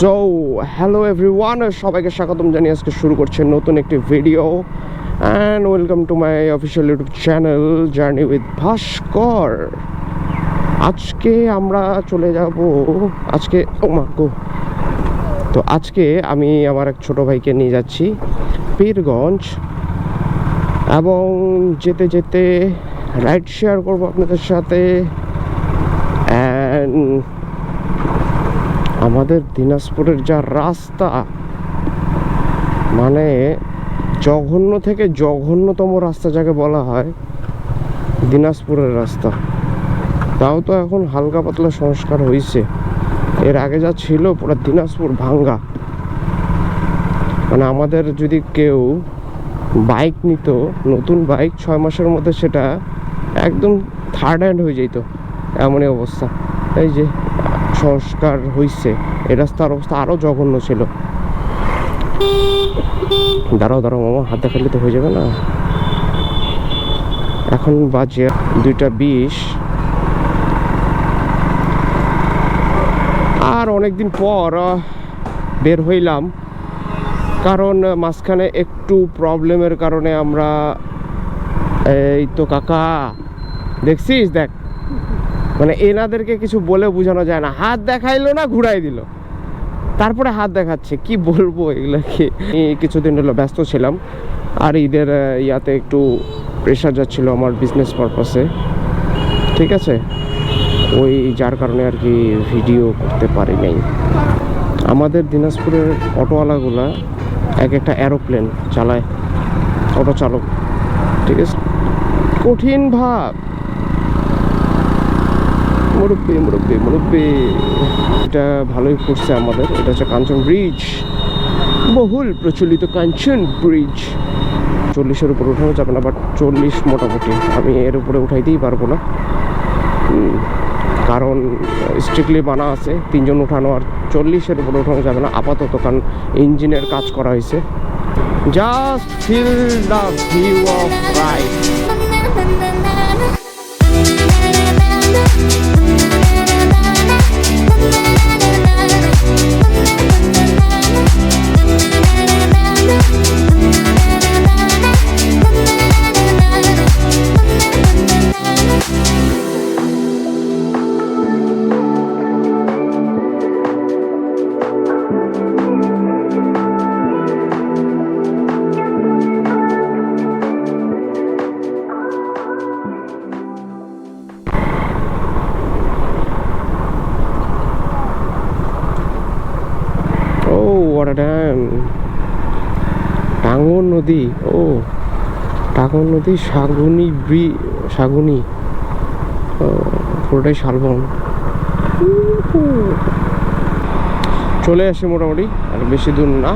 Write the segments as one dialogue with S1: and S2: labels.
S1: So hello everyone, সবাইকে স্বাগতম জানিয়ে আজকে শুরু করছে নতুন একটি video and welcome to my official YouTube channel journey with Bhaskar. আজকে আমরা চলে যাব আজকে আমি আমার এক ছোটো ভাইকে নিয়ে যাচ্ছি পীরগঞ্জ, এবং যেতে যেতে রাইড শেয়ার করবো আপনাদের সাথে। অ্যান্ড আমাদের দিনাজপুরের যা রাস্তা, মানে জঘন্য থেকে জঘন্যতম রাস্তা যাকে বলা হয় দিনাজপুরের রাস্তা, তাও তো এখন হালকা পাতলা সংস্কার হয়েছে। এর আগে যা ছিল পুরো দিনাজপুর ভাঙ্গা। মানে আমাদের যদি কেউ বাইক নিত, নতুন বাইক, 6 মাসের মধ্যে সেটা একদম থার্ড হ্যান্ড হয়ে যেত, এমনই অবস্থা। এই যে সংস্কার হয়েছে, এই রাস্তার অবস্থা আরও জঘন্য ছিল। দাঁড়াও মামা, হাত দেখালে তো হয়ে যাবে না। এখন বাজে 2:20, আর অনেকদিন পর বের হইলাম, কারণ মাঝখানে একটু প্রবলেমের কারণে আমরা এই তো কাকা দেখছিস, দেখ মানে এনাদেরকে কিছু বলে বোঝানো যায় না, হাত দেখাইলো না ঘুরাই দিল, তারপরে হাত দেখাচ্ছে, কি বলবো এগুলোকে। কিছুদিন হলো ব্যস্ত ছিলাম, আর ঈদের ইয়াতে একটু প্রেশার যাচ্ছিল আমার বিজনেস পারপাসে, ঠিক আছে, ওই যার কারণে আর কি ভিডিও করতে পারি নাই। আমাদের দিনাজপুরের অটোওয়ালাগুলা এক একটা এরোপ্লেন চালায়, অটো চালক, ঠিক আছে, কঠিন ভাব। মুরব্বী এটা ভালোই করছে আমাদের। এটা হচ্ছে কাঞ্চন ব্রিজ, বহুল প্রচলিত কাঞ্চন ব্রিজ। 40-এর উপরে উঠানো যাবে না, বাট 40 মোটামুটি আমি এর উপরে উঠাইতেই পারবো না, কারণ স্ট্রিক্টলি মানা আছে 3 জন উঠানো, আর 40-এর উপরে উঠানো যাবে না আপাতত, কারণ ইঞ্জিনের কাজ করা হয়েছে। Just feel the view of ride. What a dam! Tangon নদী, টাঙ্গন নদী, সাগুনি পুরোটাই শালবন। চলে আসে মোটামুটি, আর বেশি দূর না।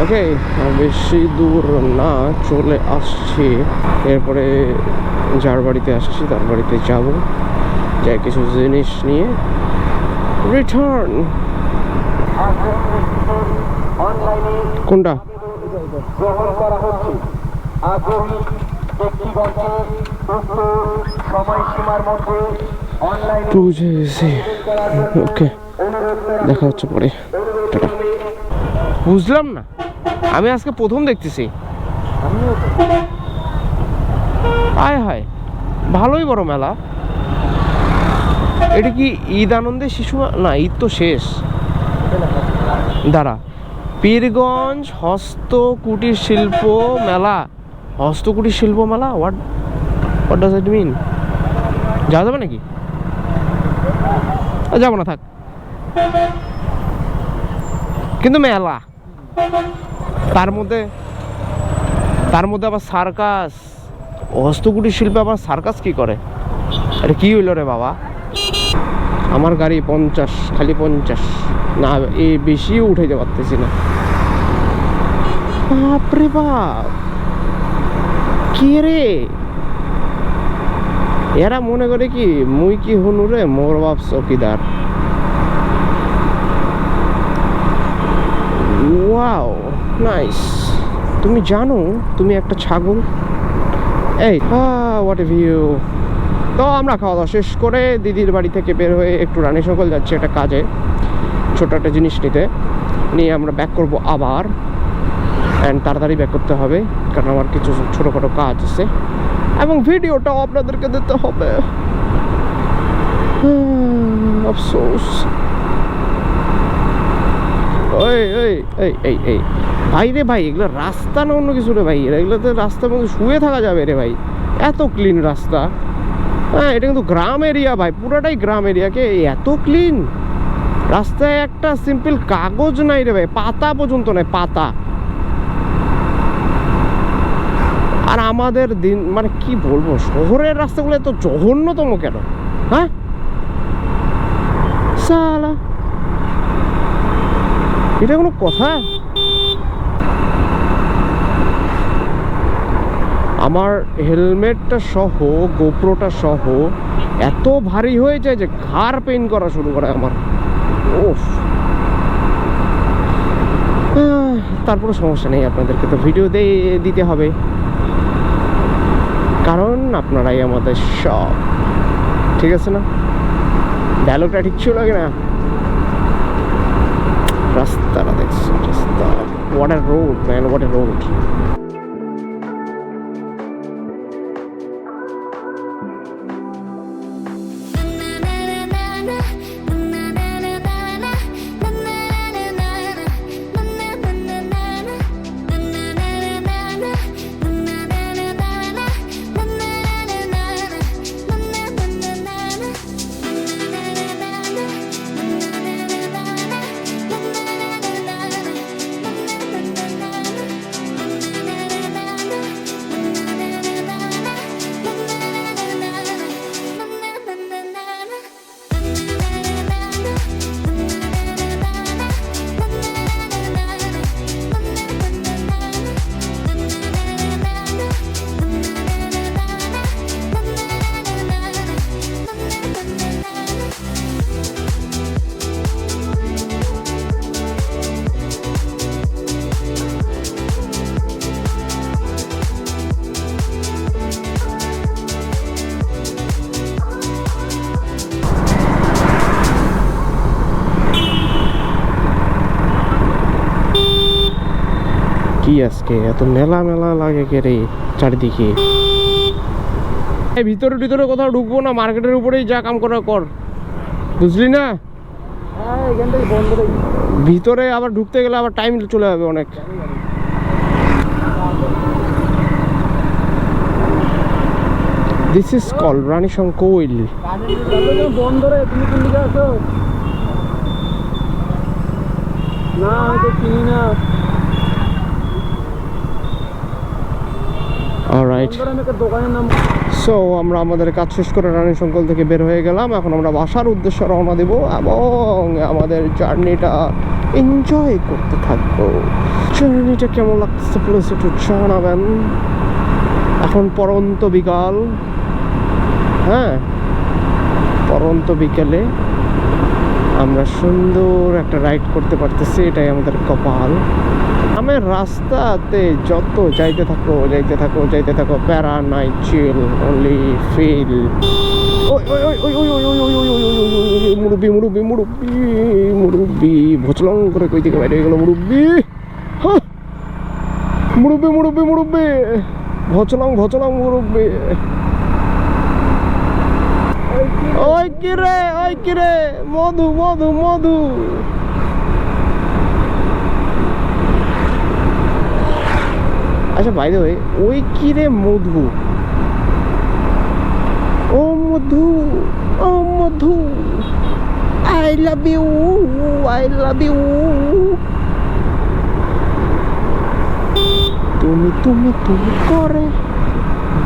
S1: ওকে, বেশি দূর না, চলে আসছি। এরপরে যার বাড়িতে আসছি তার বাড়িতে যাব, যাই কিছু জিনিস নিয়ে রিটার্ন। কোনটা গ্রহণ করা হচ্ছে আগ্রহী ব্যক্তিগণকে সময়সীমার মধ্যে অনলাইনে বুঝেছি। ওকে, দেখা হচ্ছে পরে। বুঝলাম না, আমি আজকে প্রথম দেখতেছি। আয় হায়, ভালোই বড় মেলা। এটা কি ঈদ আনন্দে শিশু না, ঈদ তো শেষ। দাঁড়া, পীরগঞ্জ হস্তকুটির শিল্প মেলা, হস্তকুটির শিল্প মেলা, হোয়াট ডাজ ইট মিন? যাওয়া যাবে নাকি? যাবো না, থাক। কিন্তু মেলা, তার মধ্যে আবার সার্কাস। হস্তকুটির শিল্পে আবার সার্কাস কি করে? আরে কি হইল রে বাবা? আমার গাড়ি 50, খালি 50 না, এই বেশিও উঠাইতে পারতেছি না। বাপরে বাপ, কি রে, এরা মনে করে কি মুই কি হনু রে, মোর বাপ চৌকিদার। Wow, nice. তুমি জানো তুমি একটা ছাগল? এই হোয়াট এ ভিউ। তো আমরা খাওয়া দাওয়া শেষ করে দিদির বাড়ি থেকে বের হয়ে একটু রানী সকল যাচ্ছি একটা কাজে। ছোট একটা জিনিস নিয়ে আমরা ব্যাক করব আবার, অ্যান্ড তাড়াতাড়ি ব্যাক করতে হবে কারণ আমার কিছু ছোটোখাটো কাজ আছে এবং ভিডিওটাও আপনাদেরকে দিতে হবে। আফসোস। ওই এই এই এই এই ভাই রে ভাই, এগুলো রাস্তা না অন্য কিছু রে ভাই, এগুলোতে রাস্তার মধ্যে শুয়ে থাকা যাবে রে ভাই, এত ক্লিন রাস্তা। হ্যাঁ, এটা কিন্তু গ্রাম এরিয়া ভাই, পুরোটাই গ্রাম এরিয়াকে এত ক্লিন রাস্তায় একটা সিম্পল কাগজ নাই রে ভাই, পাতা পর্যন্ত নাই, পাতা। আর আমাদের দিন মানে কি বলবো, শহরের রাস্তাগুলো এত জঘন্যতম কেন? হ্যাঁ সালা, এটা কোনো কথা? আমার হেলমেটটা সহ গোপ্রোটা সহ এত ভারী হয়ে যায় যে ঘাড় পেইন করা শুরু করে আমার। ওফ, তারপরে সমস্যা নেই, আপনাদেরকে তো ভিডিও দিতে হবে কারণ আপনারাই আমাদের সব, ঠিক আছে না? ডায়লগটা ঠিক ছিল না? রাস্তাটা দেখছি, রাস্তা, what a road man, what a road. কি আজকে এত মেলা মেলা লাগে কে রে চারিদিকে? ভিতরে ভিতরে কোথাও ঢুকবো না, মার্কেটের উপরেই যা কাম করা কর, বুঝলি না? ভিতরে আবার ঢুকতে গেলে আবার টাইম চলে যাবে অনেক। দিস ইজ কল রানী শঙ্কৈল। বন্ধ রে, তুমি কোন দিকে আছো? না হয়তো চিনি না। অলরাইট, সো আমরা আমাদের কাজ শেষ করে রানী শঙ্কল থেকে বের হয়ে গেলাম। এখন আমরা বাসার উদ্দেশ্যে রওনা দেব এবং আমাদের জার্নিটা এনজয় করতে থাকবো। জার্নিটা কেমন লাগতেছে প্লিজ একটু জানাবেন। এখন পরন্ত বিকাল, হ্যাঁ পরন্ত বিকেলে আমরা সুন্দর একটা রাইড করতে পারতেছি, এটাই আমাদের কপাল। আমার রাস্তাতে যত যাইতে থাকো যাইতে থাকো যাইতে থাকো, প্যারা নাই, চিল অনলি ফিল। মুরব্বি মুরব্বি মুরব্বি মুরব্বি ভোচলং করে কই থেকে বাইরে গেল মুরব্বি। হ্যাঁ মুরব্বি মুরব্বি মুরব্বি ভোচলং ভোচলং মুরব্বি। ওই কিরে মধু মধু মধু। আচ্ছা বাই দ্য ওয়ে, ওই কিরে মধু, ও মধু, ও Madhu, I love you, I love you. তুমি তুমি তুমি করে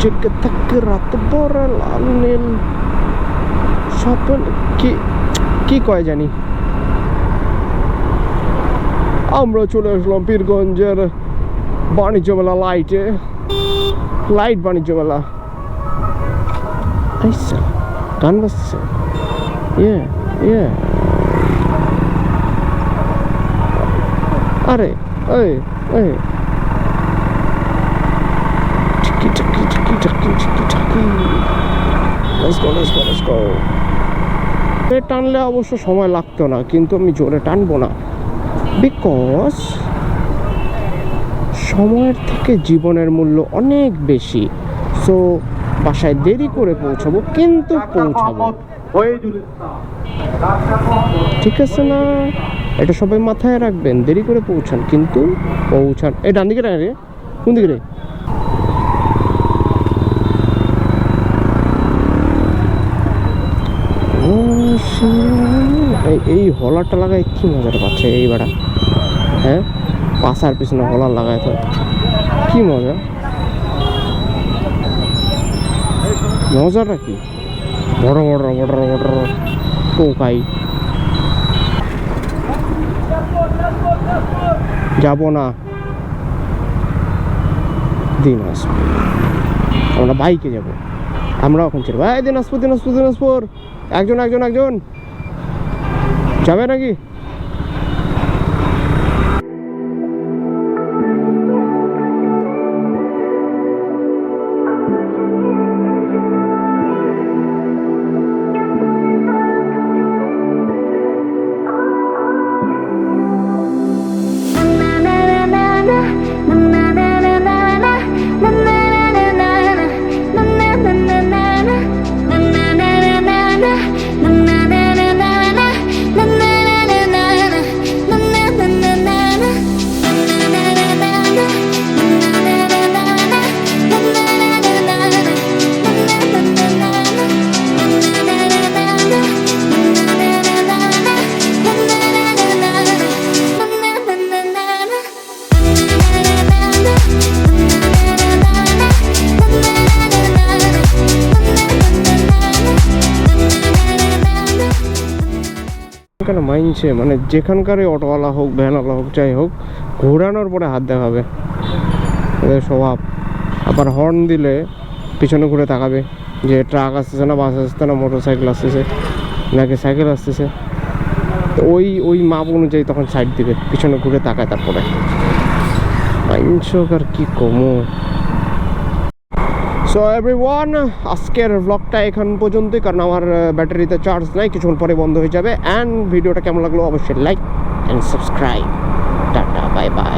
S1: জেগে থাকে রাত ভরে লাল নীল স্বপ্ন, কি কয় জানি। আমরা চলে আসলাম পীরগঞ্জের বাণিজ্য মেলা লাইট বাণিজ্য মেলা। আচ্ছা গান বাজছে, আরে ওই ওই চিকি চিকি চিকি চিকি চিকি চিকি। Let's go, let's go, let's go. টানলে অবশ্য সময় লাগতো না, কিন্তু আমি জোরে টানবো না, বিকজ সময়ের থেকে জীবনের মূল্য অনেক বেশি। সো বাসায় দেরি করে পৌঁছাবো, কিন্তু পৌঁছাবো, ঠিক আছে না? এটা সবাই মাথায় রাখবেন, দেরি করে পৌঁছান কিন্তু পৌঁছান। এই ডান দিকে রে, কোন দিকে রে? এই হলারটা লাগায় কি মজার পাচ্ছে এই বেড়া, হ্যাঁ পাশার পিছনে হলার লাগায় তো কি মজা, মজাটা কি? বড় বড় বড় বড় টোকাই যাব না, দিনাজপুর আমরা বাইকে যাব, আমরা এখন ছিল ভাই দিনাজপুর দিনাজপুর দিনাজপুর, একজন একজন একজন যাবে নাকি? মাইনছে মানে যেখানকার অটোওয়ালা হোক ভ্যানওয়ালা হোক যাই হোক, ঘোরানোর পরে হাত দেখাবে, এদের স্বভাব। আবার হর্ন দিলে পিছনে ঘুরে তাকাবে যে ট্রাক আসতেছে না, বাস আসতেছে না, মোটর সাইকেল আসতেছে নাকি সাইকেল আসতেছে, ওই মাপ অনুযায়ী তখন সাইড দিবে, পিছনে ঘুরে তাকায়। তারপরে মাইনসক আর কি কমো। সো এভরিওয়ান, আজকের ব্লগটা এখান পর্যন্তই, কারণ আমার ব্যাটারিতে চার্জ নাই, কিছুক্ষণ পরে বন্ধ হয়ে যাবে। অ্যান্ড ভিডিওটা কেমন লাগলো অবশ্যই like and subscribe. Tata, bye bye.